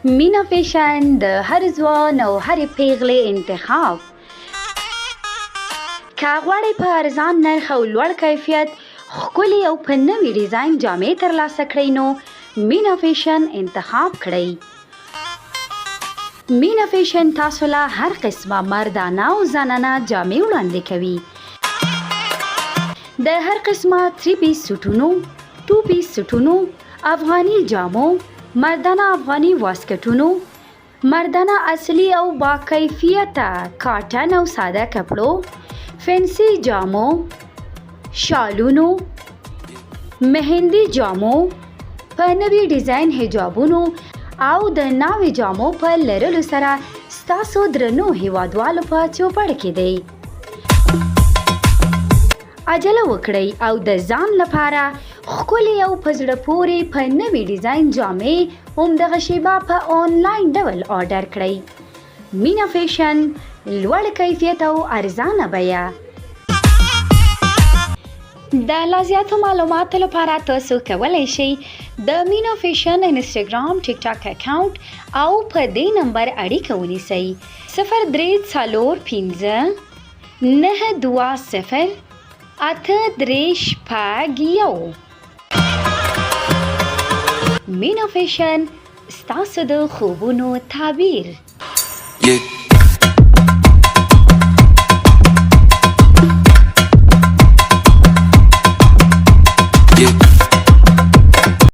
مینا فیشن د هر ځوان او هرې پیغلې انتخاب. که غواړئ په ارزان نرخ او لوړ کیفیت ښکلي او په نوي ډیزاین جامې ترلاسه کړئ نو مینا فیشن انتخاب کړئ. مینا فیشن تاسو له هر قسمه مردانه او زنانه جامې وړاندې کوي. د هر قسمه 3 پیس سوټونو، 2 پیس سوټونو، افغاني جامو، مردانه افغاني واسکټونو، مردانه اصلي او باکیفیته کاټن او ساده کپړو، فینسی جامو، شالونو، مهندي جامو، په نوي ډیزاین حجابونو او د ناوې جامو په لرلو سره ستاسو درنو هیوادوالو په چوپړ کې دی. عجله وکړئ او د ځان لپاره ښکلي او په زړه پورې په نوي ډیزاین جامې همدغه شیبه په آنلاین ډول آرډر کړئ. مینا فیشن، لوړ کیفیت او ارزانه بیه. د لا زیاتو معلوماتو لپاره تاسو کولی شئ د مینا فیشن انسټاګرام، ټیک ټاک اکاونټ او په دې نمبر اړیکه ونیسئ: 0345 920 835. مینا فیشن، ستاسو د خوبونو تعبیر.